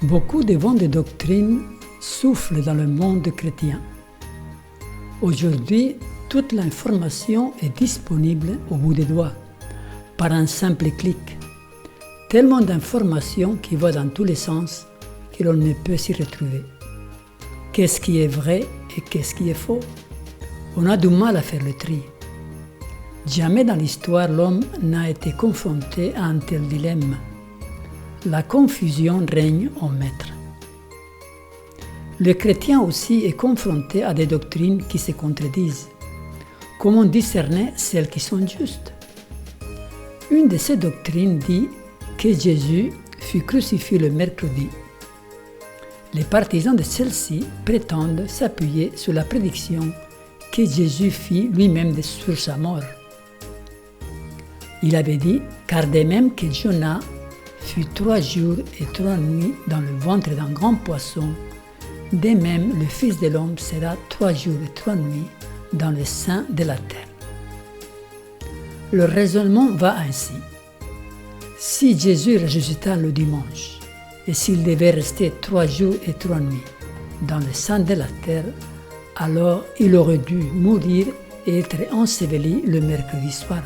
Beaucoup de vents de doctrine soufflent dans le monde chrétien. Aujourd'hui, toute l'information est disponible au bout des doigts, par un simple clic. Tellement d'informations qui vont dans tous les sens que l'on ne peut s'y retrouver. Qu'est-ce qui est vrai et qu'est-ce qui est faux? On a du mal à faire le tri. Jamais dans l'histoire l'homme n'a été confronté à un tel dilemme. La confusion règne en maître. Le chrétien aussi est confronté à des doctrines qui se contredisent. Comment discerner celles qui sont justes? Une de ces doctrines dit que Jésus fut crucifié le mercredi. Les partisans de celle-ci prétendent s'appuyer sur la prédiction que Jésus fit lui-même sur sa mort. Il avait dit, car de même que Jonas fut 3 jours et 3 nuits dans le ventre d'un grand poisson, de même le Fils de l'homme sera 3 jours et 3 nuits dans le sein de la terre. Le raisonnement va ainsi. Si Jésus ressuscita le dimanche, et s'il devait rester 3 jours et 3 nuits dans le sein de la terre, alors il aurait dû mourir et être enseveli le mercredi soir.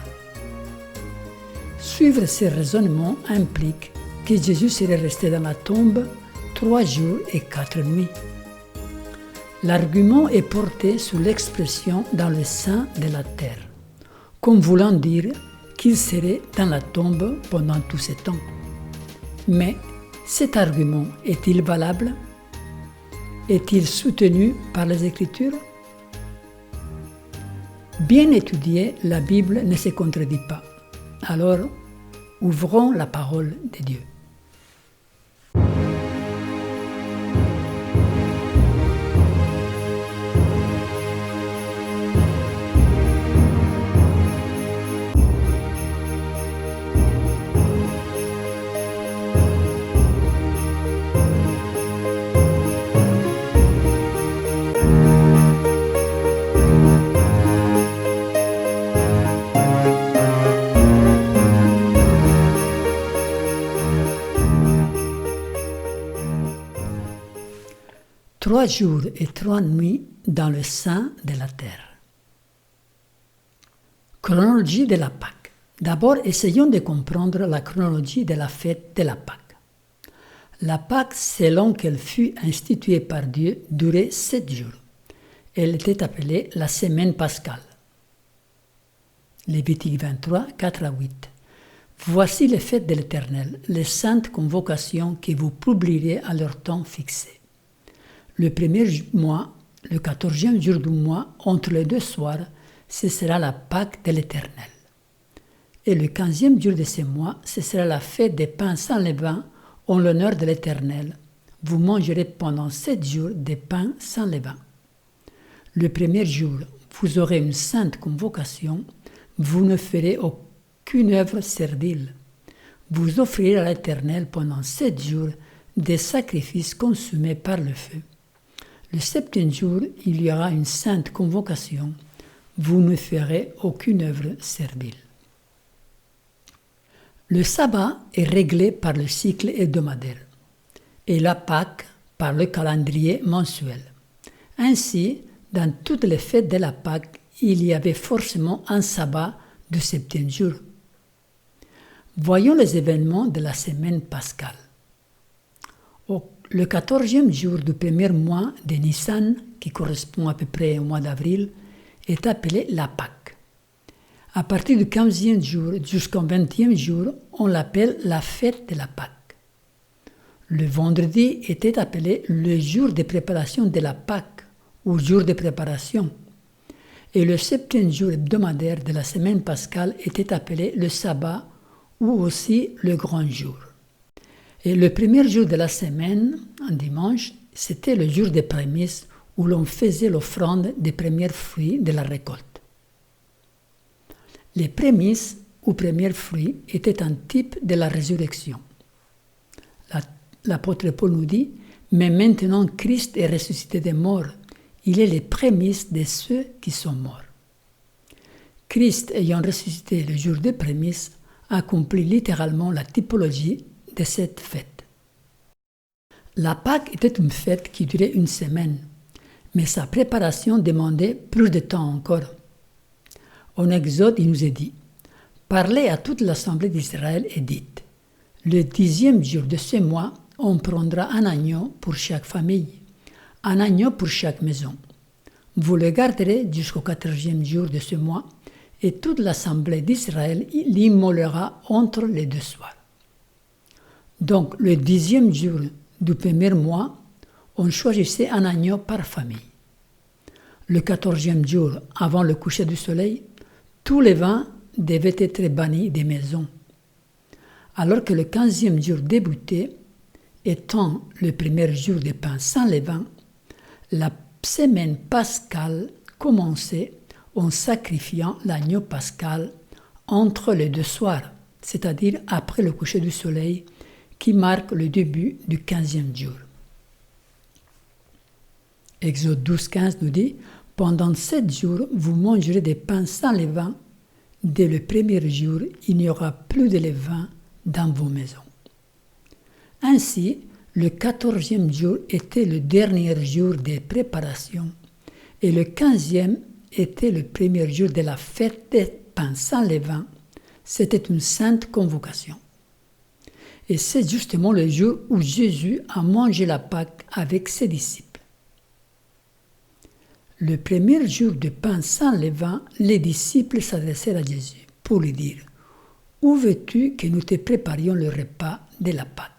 Suivre ces raisonnements implique que Jésus serait resté dans la tombe 3 jours et 4 nuits. L'argument est porté sur l'expression « dans le sein de la terre », comme voulant dire qu'il serait dans la tombe pendant tout ce temps. Mais cet argument est-il valable? Est-il soutenu par les Écritures? Bien étudiée, la Bible ne se contredit pas. Alors, ouvrons la parole de Dieu. Trois jours et 3 nuits dans le sein de la terre. Chronologie de la Pâque. D'abord, essayons de comprendre la chronologie de la fête de la Pâque. La Pâque, selon qu'elle fut instituée par Dieu, durait 7 jours. Elle était appelée la semaine pascale. Lévitique 23, 4 à 8. Voici les fêtes de l'Éternel, les saintes convocations que vous publierez à leur temps fixé. Le premier mois, le 14e jour du mois, entre les 2 soirs, ce sera la Pâque de l'Éternel. Et le 15e jour de ce mois, ce sera la fête des pains sans levain en l'honneur de l'Éternel. Vous mangerez pendant 7 jours des pains sans levain. Le premier jour, vous aurez une sainte convocation. Vous ne ferez aucune œuvre servile. Vous offrirez à l'Éternel pendant 7 jours des sacrifices consumés par le feu. Le 7e jour, il y aura une sainte convocation. Vous ne ferez aucune œuvre servile. Le sabbat est réglé par le cycle hebdomadaire et la Pâque par le calendrier mensuel. Ainsi, dans toutes les fêtes de la Pâque, il y avait forcément un sabbat du 7e jour. Voyons les événements de la semaine pascale. Le 14e jour du premier mois de Nissan, qui correspond à peu près au mois d'avril, est appelé la Pâque. À partir du 15e jour jusqu'au 20e jour, on l'appelle la fête de la Pâque. Le vendredi était appelé le jour de préparation de la Pâque, ou jour de préparation. Et le 7e jour hebdomadaire de la semaine pascale était appelé le sabbat, ou aussi le grand jour. Et le premier jour de la semaine, un dimanche, c'était le jour des prémices où l'on faisait l'offrande des premiers fruits de la récolte. Les prémices ou premiers fruits étaient un type de la résurrection. L'apôtre Paul nous dit « Mais maintenant Christ est ressuscité des morts, il est les prémices de ceux qui sont morts. » Christ ayant ressuscité le jour des prémices accomplit littéralement la typologie de cette fête. La Pâque était une fête qui durait une semaine, mais sa préparation demandait plus de temps encore. En Exode, il nous est dit « Parlez à toute l'assemblée d'Israël et dites « Le 10e jour de ce mois, on prendra un agneau pour chaque famille, un agneau pour chaque maison. Vous le garderez jusqu'au 14e jour de ce mois, et toute l'assemblée d'Israël l'immolera entre les deux soirs. » Donc, le 10e jour du premier mois, on choisissait un agneau par famille. Le 14e jour, avant le coucher du soleil, tous les vins devaient être bannis des maisons. Alors que le 15e jour débutait, étant le premier jour des pains sans levain, la semaine pascale commençait en sacrifiant l'agneau pascal entre les deux soirs, c'est-à-dire après le coucher du soleil, qui marque le début du 15e jour. Exode 12:15 nous dit « Pendant 7 jours, vous mangerez des pains sans levain. Dès le premier jour, il n'y aura plus de levain dans vos maisons. » Ainsi, le 14e jour était le dernier jour des préparations et le 15e était le premier jour de la fête des pains sans levain. C'était une sainte convocation. Et c'est justement le jour où Jésus a mangé la Pâque avec ses disciples. Le premier jour de pain sans levain, les disciples s'adressèrent à Jésus pour lui dire « Où veux-tu que nous te préparions le repas de la Pâque ?»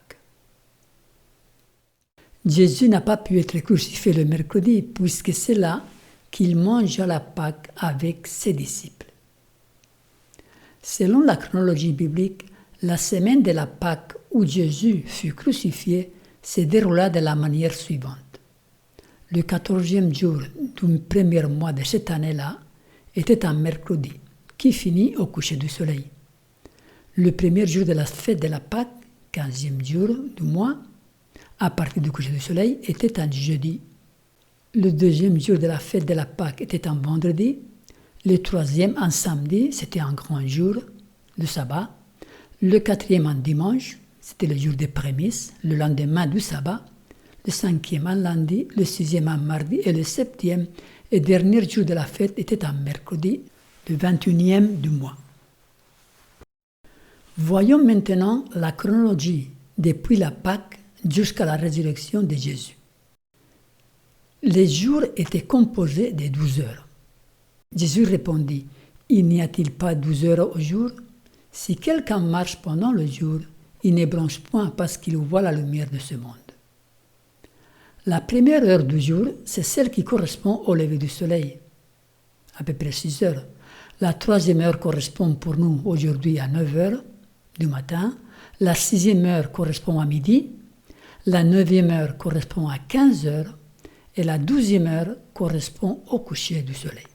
Jésus n'a pas pu être crucifié le mercredi puisque c'est là qu'il mangea la Pâque avec ses disciples. Selon la chronologie biblique, la semaine de la Pâque où Jésus fut crucifié se déroula de la manière suivante. Le 14e jour du premier mois de cette année-là était un mercredi, qui finit au coucher du soleil. Le premier jour de la fête de la Pâque, 15e jour du mois, à partir du coucher du soleil, était un jeudi. Le deuxième jour de la fête de la Pâque était un vendredi. Le troisième, un samedi, c'était un grand jour, le sabbat. Le quatrième, un dimanche, c'était le jour des prémices, le lendemain du sabbat. Le cinquième, un lundi. Le sixième, un mardi. Et le septième et dernier jour de la fête était un mercredi, le 21e du mois. Voyons maintenant la chronologie depuis la Pâque jusqu'à la résurrection de Jésus. Les jours étaient composés de 12 heures. Jésus répondit, « Il n'y a-t-il pas 12 heures au jour ? Si quelqu'un marche pendant le jour, il ne bronche point parce qu'il voit la lumière de ce monde. » La première heure du jour, c'est celle qui correspond au lever du soleil, à peu près 6 heures. La troisième heure correspond pour nous aujourd'hui à 9 heures du matin. La sixième heure correspond à midi. La 9e heure correspond à 15 heures. Et la 12e heure correspond au coucher du soleil.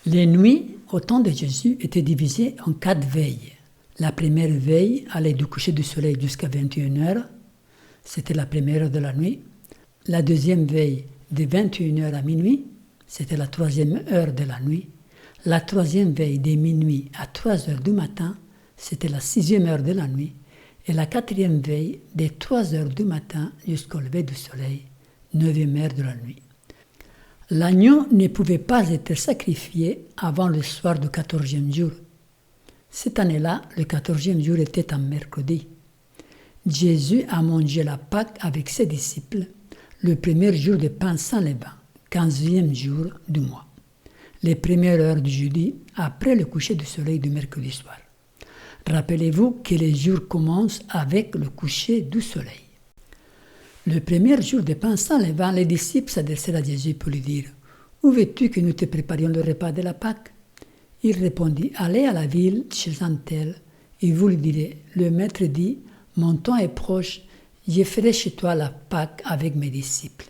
Les nuits, au temps de Jésus, étaient divisées en 4 veilles. La première veille allait du coucher du soleil jusqu'à 21 heures. C'était la première heure de la nuit. La deuxième veille, de 21 heures à minuit, c'était la troisième heure de la nuit. La troisième veille, de minuit à 3 heures du matin, c'était la 6e heure de la nuit. Et la quatrième veille, de 3 heures du matin jusqu'au lever du soleil, 9e heure de la nuit. L'agneau ne pouvait pas être sacrifié avant le soir du 14e jour. Cette année-là, le 14e jour était un mercredi. Jésus a mangé la Pâque avec ses disciples le premier jour de pain sans levain, 15e jour du mois, les premières heures du jeudi après le coucher du soleil du mercredi soir. Rappelez-vous que les jours commencent avec le coucher du soleil. Le premier jour de pain sans levain, les disciples s'adressèrent à Jésus pour lui dire « Où veux-tu que nous te préparions le repas de la Pâque ?» Il répondit « Allez à la ville chez un tel, et vous lui direz « Le maître dit, mon temps est proche, je ferai chez toi la Pâque avec mes disciples. »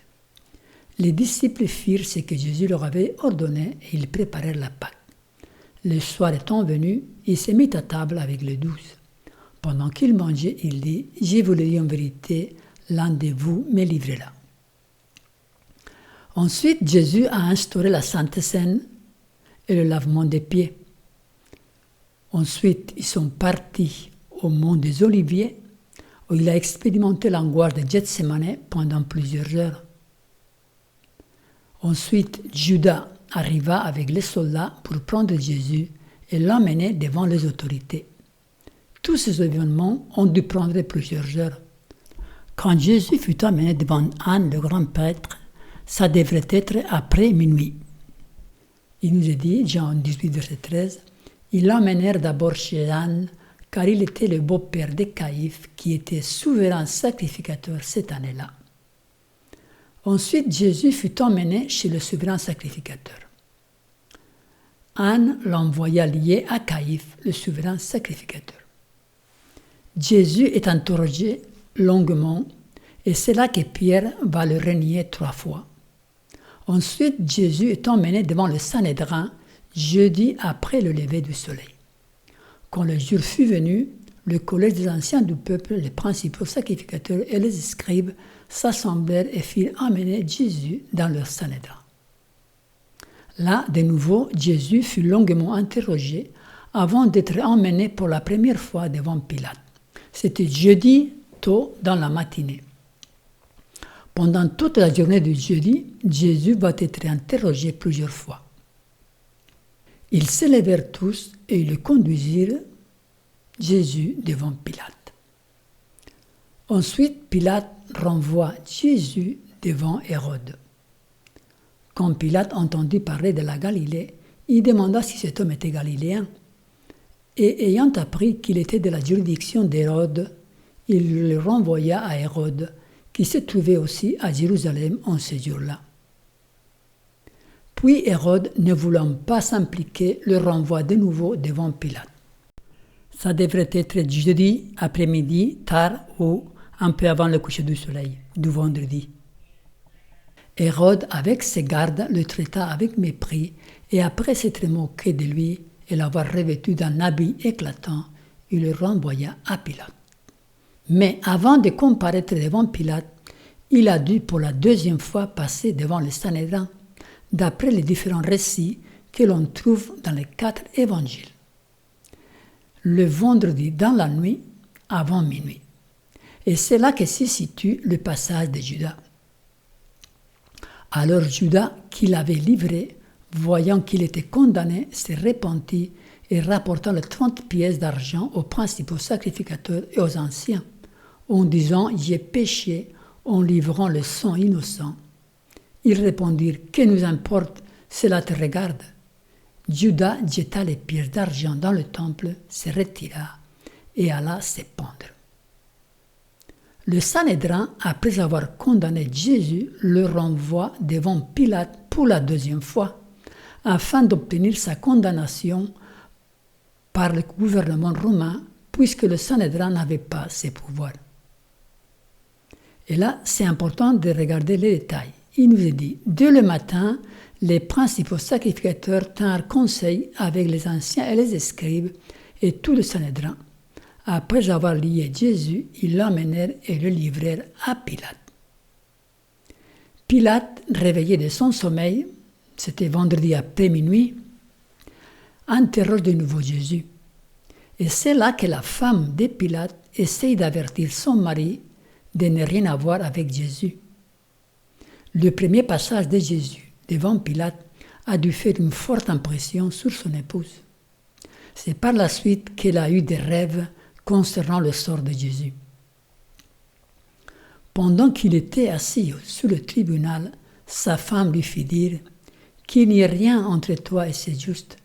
Les disciples firent ce que Jésus leur avait ordonné et ils préparèrent la Pâque. Le soir étant venu, il se mit à table avec les 12. Pendant qu'il mangeait, il dit « Je vous le dis en vérité, l'un de vous me livrera. » Ensuite, Jésus a instauré la Sainte Seine et le lavement des pieds. Ensuite, ils sont partis au mont des Oliviers, où il a expérimenté l'angoisse de Gethsémane pendant plusieurs heures. Ensuite, Judas arriva avec les soldats pour prendre Jésus et l'emmener devant les autorités. Tous ces événements ont dû prendre plusieurs heures. Quand Jésus fut emmené devant Anne, le grand prêtre, ça devrait être après minuit. Il nous est dit, Jean 18, verset 13, « Ils l'emmenèrent d'abord chez Anne, car il était le beau-père de Caïphe, qui était souverain sacrificateur cette année-là. » Ensuite, Jésus fut emmené chez le souverain sacrificateur. Anne l'envoya lié à Caïphe, le souverain sacrificateur. Jésus est interrogé longuement, et c'est là que Pierre va le renier 3 fois. Ensuite, Jésus est emmené devant le Sanhédrin, jeudi après le lever du soleil. Quand le jour fut venu, le collège des anciens du peuple, les principaux sacrificateurs et les scribes s'assemblèrent et firent emmener Jésus dans leur Sanhédrin. Là, de nouveau, Jésus fut longuement interrogé avant d'être emmené pour la première fois devant Pilate. C'était jeudi tôt dans la matinée. Pendant toute la journée du jeudi, Jésus va être interrogé plusieurs fois. Ils s'élevèrent tous et le conduisirent, Jésus, devant Pilate. Ensuite, Pilate renvoie Jésus devant Hérode. Quand Pilate entendit parler de la Galilée, il demanda si cet homme était galiléen. Et ayant appris qu'il était de la juridiction d'Hérode, il le renvoya à Hérode, qui se trouvait aussi à Jérusalem en ce jour-là. Puis Hérode, ne voulant pas s'impliquer, le renvoie de nouveau devant Pilate. Ça devrait être jeudi après-midi, tard ou un peu avant le coucher du soleil, du vendredi. Hérode, avec ses gardes, le traita avec mépris, et après s'être moqué de lui et l'avoir revêtu d'un habit éclatant, il le renvoya à Pilate. Mais avant de comparaître devant Pilate, il a dû pour la 2e fois passer devant le Sanhédrin, d'après les différents récits que l'on trouve dans les 4 évangiles. Le vendredi dans la nuit, avant minuit. Et c'est là que se situe le passage de Judas. Alors Judas, qui l'avait livré, voyant qu'il était condamné, s'est repenti et rapporta les 30 pièces d'argent aux principaux sacrificateurs et aux anciens, en disant « J'ai péché en livrant le sang innocent ». Ils répondirent « Que nous importe, cela te regarde ». Judas jeta les pièces d'argent dans le temple, se retira et alla se pendre. Le Sanhédrin, après avoir condamné Jésus, le renvoie devant Pilate pour la 2e fois, afin d'obtenir sa condamnation par le gouvernement romain, puisque le Sanhédrin n'avait pas ses pouvoirs. Et là, c'est important de regarder les détails. Il nous est dit, dès le matin, les principaux sacrificateurs tinrent conseil avec les anciens et les scribes et tout le Sanhédrin. Après avoir lié Jésus, ils l'emmenèrent et le livrèrent à Pilate. Pilate, réveillé de son sommeil, c'était vendredi après minuit, interroge de nouveau Jésus. Et c'est là que la femme de Pilate essaye d'avertir son mari de ne rien avoir avec Jésus. Le premier passage de Jésus devant Pilate a dû faire une forte impression sur son épouse. C'est par la suite qu'elle a eu des rêves concernant le sort de Jésus. Pendant qu'il était assis sur le tribunal, sa femme lui fit dire « Qu'il n'y ait rien entre toi et c'est juste,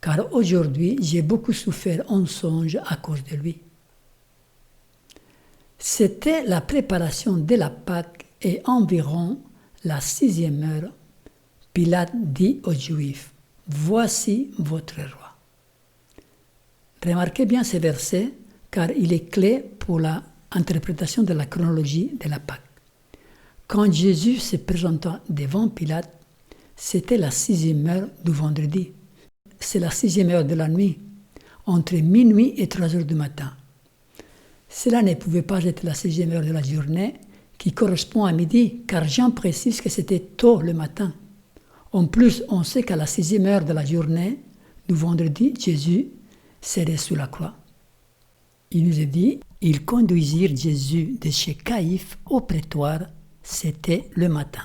car aujourd'hui j'ai beaucoup souffert en songe à cause de lui. » C'était la préparation de la Pâque et environ la 6e heure. Pilate dit aux Juifs « Voici votre roi ». Remarquez bien ces versets, car il est clé pour l'interprétation de la chronologie de la Pâque. Quand Jésus se présenta devant Pilate, c'était la 6e heure du vendredi. C'est la 6e heure de la nuit, entre minuit et 3 heures du matin. Cela ne pouvait pas être la 6e heure de la journée, qui correspond à midi, car Jean précise que c'était tôt le matin. En plus, on sait qu'à la 6e heure de la journée du vendredi, Jésus serait sous la croix. Il nous est dit, Ils conduisirent Jésus de chez Caïphe au prétoire, c'était le matin.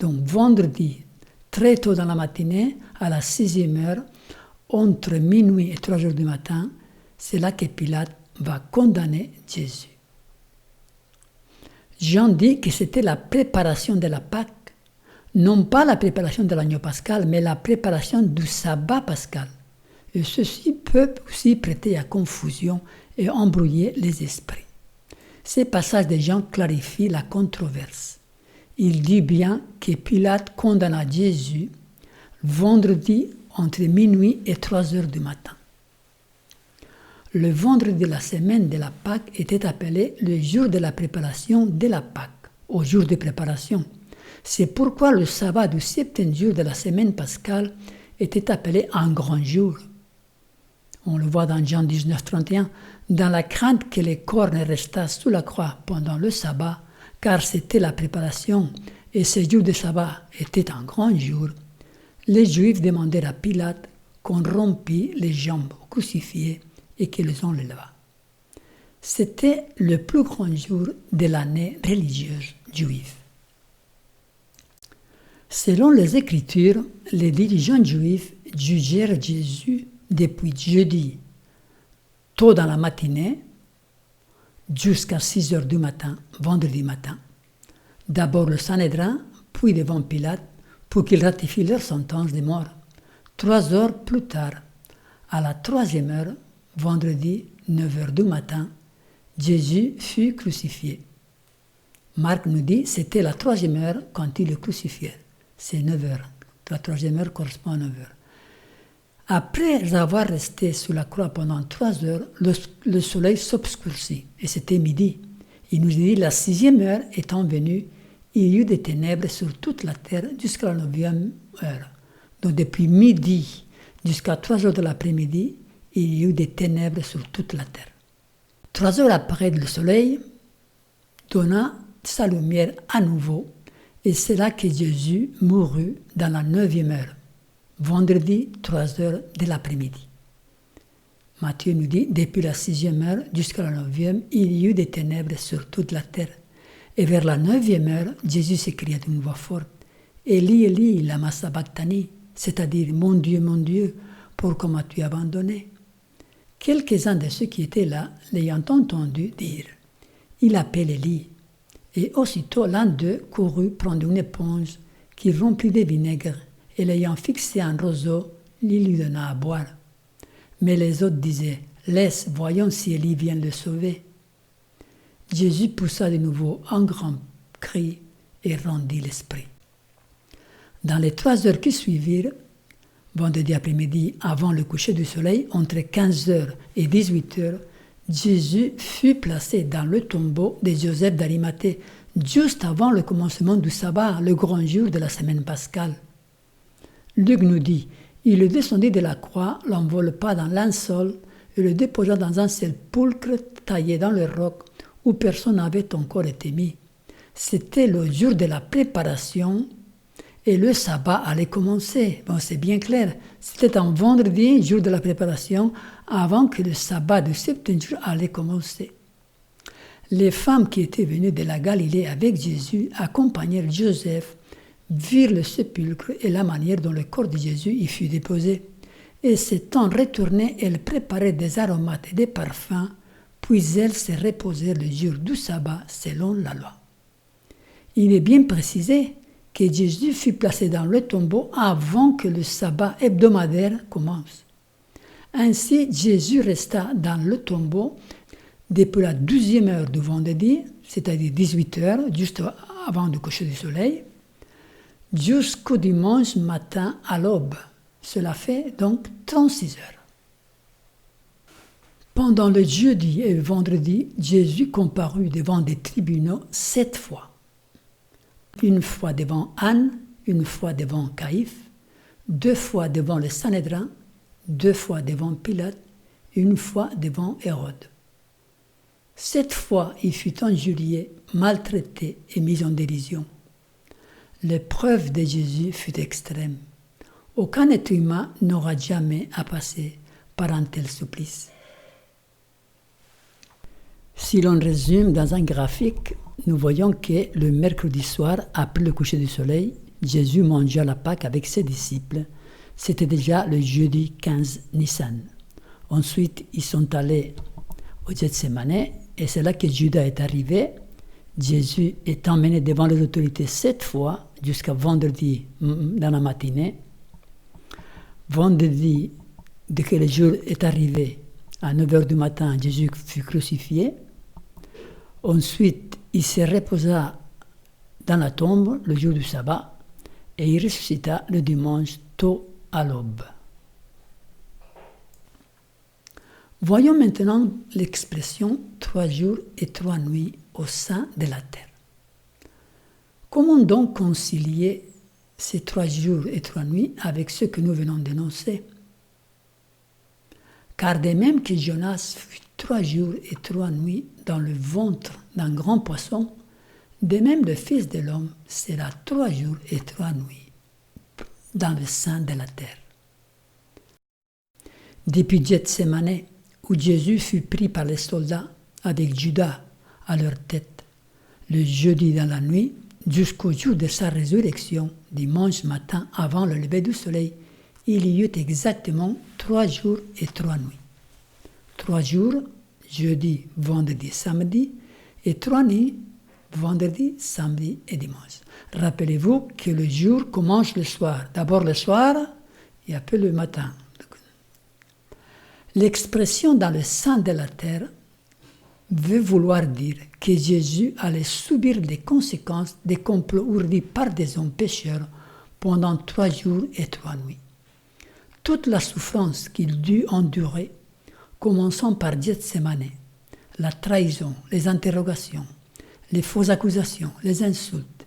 Donc vendredi, très tôt dans la matinée, à la 6e heure, entre minuit et 3 heures du matin, c'est là que Pilate va condamner Jésus. Jean dit que c'était la préparation de la Pâque, non pas la préparation de l'agneau pascal, mais la préparation du sabbat pascal. Et ceci peut aussi prêter à confusion et embrouiller les esprits. Ces passages de Jean clarifient la controverse. Il dit bien que Pilate condamna Jésus vendredi entre minuit et 3 heures du matin. Le vendredi de la semaine de la Pâque était appelé le jour de la préparation de la Pâque, au jour de préparation. C'est pourquoi le sabbat du 7e jour de la semaine pascale était appelé un grand jour. On le voit dans Jean 19, 31, dans la crainte que les corps ne restassent sous la croix pendant le sabbat, car c'était la préparation et ce jour de sabbat était un grand jour. Les Juifs demandèrent à Pilate qu'on rompît les jambes au crucifié et qu'ils en levât. C'était le plus grand jour de l'année religieuse juive. Selon les Écritures, les dirigeants juifs jugèrent Jésus depuis jeudi, tôt dans la matinée, jusqu'à 6 heures du matin, vendredi matin. D'abord le Sanhédrin, puis devant Pilate, pour qu'il ratifie leur sentence de mort. 3 heures plus tard, à la 3e heure, vendredi, 9 heures du matin, Jésus fut crucifié. Marc nous dit que c'était la 3e heure quand il le crucifiait. C'est 9 heures. La 3e heure correspond à 9 heures. Après avoir resté sous la croix pendant 3 heures, le soleil s'obscurcit, et c'était midi. Il nous dit, la 6e heure étant venue, il y eut des ténèbres sur toute la terre jusqu'à la 9e heure. Donc depuis midi jusqu'à 3 heures de l'après-midi, il y eut des ténèbres sur toute la terre. 3 heures après, le soleil donna sa lumière à nouveau, et c'est là que Jésus mourut dans la 9e heure. Vendredi, 3 heures de l'après-midi. Matthieu nous dit, depuis la 6e heure jusqu'à la 9e, il y eut des ténèbres sur toute la terre. Et vers la 9e heure, Jésus s'écria d'une voix forte, Eli, Eli, lama sabachthani, c'est-à-dire, mon Dieu, pourquoi m'as-tu abandonné? Quelques-uns de ceux qui étaient là, l'ayant entendu dire, il appelle Élie. Et aussitôt l'un d'eux courut prendre une éponge qu'il remplit de vinaigre, et l'ayant fixé un roseau, il lui donna à boire. Mais les autres disaient, laisse, voyons si Élie vient le sauver. Jésus poussa de nouveau un grand cri et rendit l'esprit. Dans les 3 heures qui suivirent, vendredi après-midi, avant le coucher du soleil, entre 15 heures et 18 heures, Jésus fut placé dans le tombeau de Joseph d'Arimathée, juste avant le commencement du sabbat, le grand jour de la semaine pascale. Luc nous dit, il le descendit de la croix, l'enveloppa dans linceul et le déposa dans un sépulcre taillé dans le roc où personne n'avait encore été mis. C'était le jour de la préparation et le sabbat allait commencer. Bon, c'est bien clair. C'était un vendredi, jour de la préparation, avant que le sabbat du 7e jour allait commencer. Les femmes qui étaient venues de la Galilée avec Jésus accompagnèrent Joseph, virent le sépulcre et la manière dont le corps de Jésus y fut déposé. Et s'étant retournées, elles préparaient des aromates et des parfums, puis elles se reposèrent le jour du sabbat selon la loi. Il est bien précisé que Jésus fut placé dans le tombeau avant que le sabbat hebdomadaire commence. Ainsi, Jésus resta dans le tombeau depuis la 12e heure du vendredi, c'est-à-dire 18 heures, juste avant le coucher du soleil, jusqu'au dimanche matin à l'aube. Cela fait donc 36 heures. Pendant le jeudi et le vendredi, Jésus comparut devant des tribunaux 7 fois. Une fois devant Anne, une fois devant Caïphe, 2 fois devant le Sanhédrin, 2 fois devant Pilate, une fois devant Hérode. 7 fois il fut injurié, maltraité et mis en dérision. L'épreuve de Jésus fut extrême. Aucun être humain n'aura jamais à passer par un tel supplice. Si l'on résume dans un graphique, nous voyons que le mercredi soir, après le coucher du soleil, Jésus mangea la Pâque avec ses disciples. C'était déjà le jeudi 15 Nissan. Ensuite, ils sont allés au Gethsémane et c'est là que Judas est arrivé. Jésus est emmené devant les autorités 7 fois jusqu'à vendredi dans la matinée. Vendredi, dès que le jour est arrivé, à 9h du matin, Jésus fut crucifié. Ensuite, il se reposa dans la tombe le jour du sabbat et il ressuscita le dimanche tôt à l'aube. Voyons maintenant l'expression 3 jours et 3 nuits au sein de la terre. Comment donc concilier ces 3 jours et 3 nuits avec ce que nous venons d'énoncer? Car de même que Jonas fut 3 jours et 3 nuits dans le ventre d'un grand poisson, de même le Fils de l'homme sera 3 jours et 3 nuits dans le sein de la terre. Depuis Gethsémane, où Jésus fut pris par les soldats avec Judas à leur tête, le jeudi dans la nuit, jusqu'au jour de sa résurrection, dimanche matin avant le lever du soleil, il y eut exactement 3 jours et 3 nuits. 3 jours, jeudi, vendredi, samedi, et 3 nuits, vendredi, samedi et dimanche. Rappelez-vous que le jour commence le soir. D'abord le soir et après le matin. L'expression dans le sein de la terre veut vouloir dire que Jésus allait subir les conséquences des complots ourdis par des hommes pécheurs pendant 3 jours et 3 nuits. Toute la souffrance qu'il dut endurer, commençant par Gethsémane, la trahison, les interrogations, les fausses accusations, les insultes,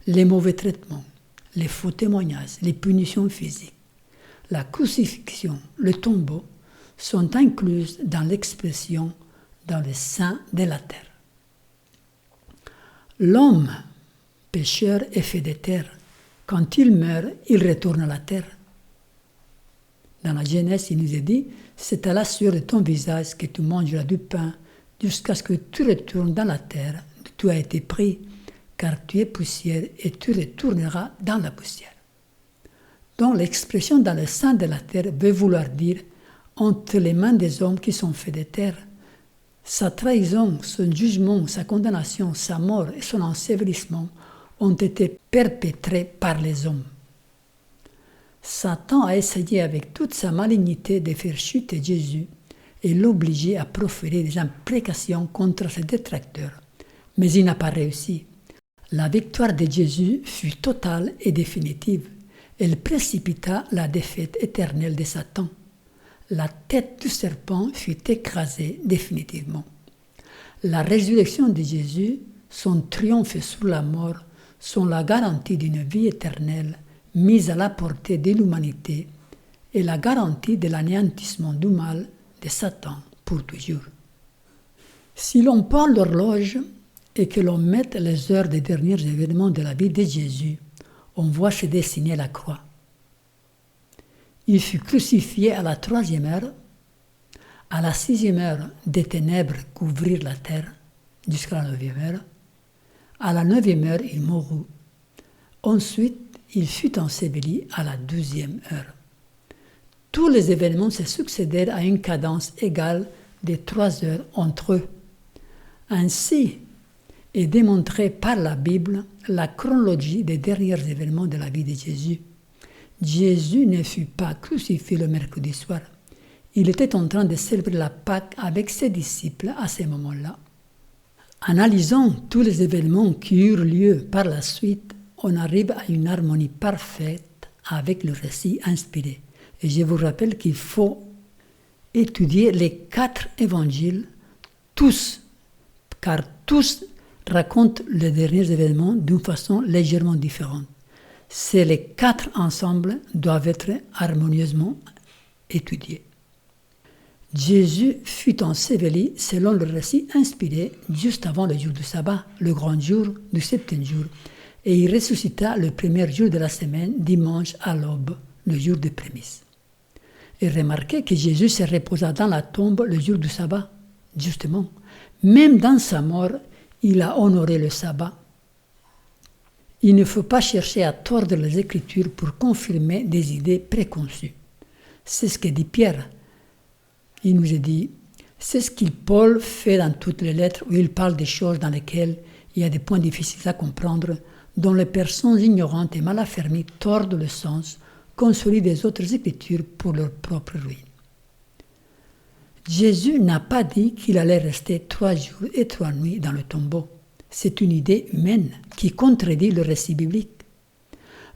les mauvais traitements, les faux témoignages, les punitions physiques, la crucifixion, le tombeau, sont incluses dans l'expression dans le sein de la terre. L'homme, pécheur et fait de terre, quand il meurt, il retourne à la terre. Dans la Genèse, il nous est dit, c'est à la sueur de ton visage que tu mangeras du pain jusqu'à ce que tu retournes dans la terre où tu as été pris, car tu es poussière et tu retourneras dans la poussière. Donc l'expression dans le sein de la terre veut vouloir dire entre les mains des hommes qui sont faits de terre. Sa trahison, son jugement, sa condamnation, sa mort et son ensevelissement ont été perpétrés par les hommes. Satan a essayé avec toute sa malignité de faire chuter Jésus et l'obliger à proférer des imprécations contre ses détracteurs. Mais il n'a pas réussi. La victoire de Jésus fut totale et définitive. Elle précipita la défaite éternelle de Satan. La tête du serpent fut écrasée définitivement. La résurrection de Jésus, son triomphe sur la mort, sont la garantie d'une vie éternelle mise à la portée de l'humanité et la garantie de l'anéantissement du mal de Satan pour toujours. Si l'on prend l'horloge et que l'on mette les heures des derniers événements de la vie de Jésus, on voit se dessiner la croix. Il fut crucifié à la 3e heure. À la 6e heure, des ténèbres couvrirent la terre jusqu'à la 9e heure. À la 9e heure, il mourut. Ensuite, il fut enseveli à la 12e heure. Tous les événements se succédèrent à une cadence égale de 3 heures entre eux. Ainsi est démontrée par la Bible la chronologie des derniers événements de la vie de Jésus. Jésus ne fut pas crucifié le mercredi soir. Il était en train de célébrer la Pâque avec ses disciples à ce moment-là. Analysant tous les événements qui eurent lieu par la suite, on arrive à une harmonie parfaite avec le récit inspiré. Et je vous rappelle qu'il faut étudier les 4 évangiles, tous, car tous racontent les derniers événements d'une façon légèrement différente. Ces les 4 ensemble doivent être harmonieusement étudiés. Jésus fut enseveli selon le récit inspiré juste avant le jour du sabbat, le grand jour du 7e jour, et il ressuscita le premier jour de la semaine, dimanche à l'aube, le jour des prémices. Et remarquez que Jésus se reposa dans la tombe le jour du sabbat, Justement, même dans sa mort, il a honoré le sabbat. Il ne faut pas chercher à tordre les Écritures pour confirmer des idées préconçues. C'est ce que dit Pierre. Il nous a dit, c'est ce que Paul fait dans toutes les lettres où il parle des choses dans lesquelles il y a des points difficiles à comprendre, dont les personnes ignorantes et mal affermies tordent le sens, consolident des autres Écritures pour leur propre ruine. Jésus n'a pas dit qu'il allait rester 3 jours et 3 nuits dans le tombeau. C'est une idée humaine qui contredit le récit biblique.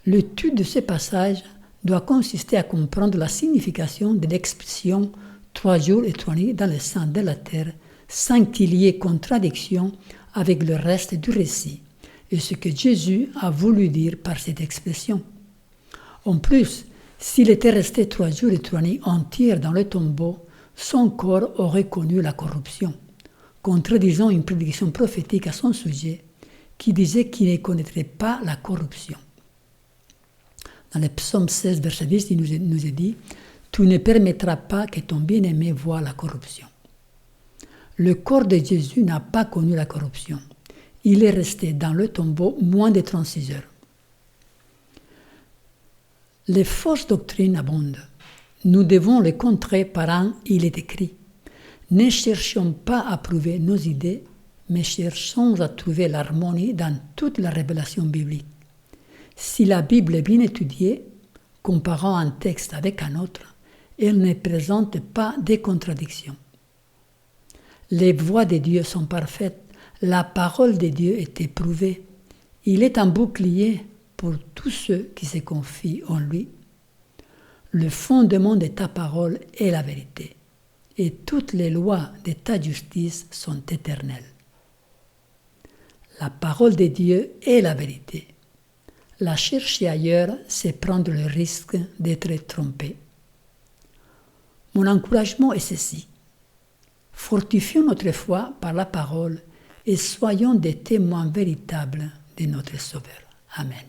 L'étude de ce passage doit consister à comprendre la signification de l'expression 3 jours et 3 nuits dans le sein de la terre, sans qu'il y ait contradiction avec le reste du récit et ce que Jésus a voulu dire par cette expression. En plus, s'il était resté 3 jours et 3 nuits entiers dans le tombeau, son corps aurait connu la corruption, contredisant une prédiction prophétique à son sujet qui disait qu'il ne connaîtrait pas la corruption. Dans le psaume 16, verset 10, il nous est dit « Tu ne permettras pas que ton bien-aimé voie la corruption ». Le corps de Jésus n'a pas connu la corruption. Il est resté dans le tombeau moins de 36 heures. Les fausses doctrines abondent. Nous devons les contrer par un « il est écrit ». Ne cherchons pas à prouver nos idées, mais cherchons à trouver l'harmonie dans toute la révélation biblique. Si la Bible est bien étudiée, comparant un texte avec un autre, elle ne présente pas de contradictions. Les voies de Dieu sont parfaites, la parole de Dieu est éprouvée. Il est un bouclier pour tous ceux qui se confient en lui. Le fondement de ta parole est la vérité, et toutes les lois de ta justice sont éternelles. La parole de Dieu est la vérité. La chercher ailleurs, c'est prendre le risque d'être trompé. Mon encouragement est ceci. Fortifions notre foi par la parole et soyons des témoins véritables de notre Sauveur. Amen.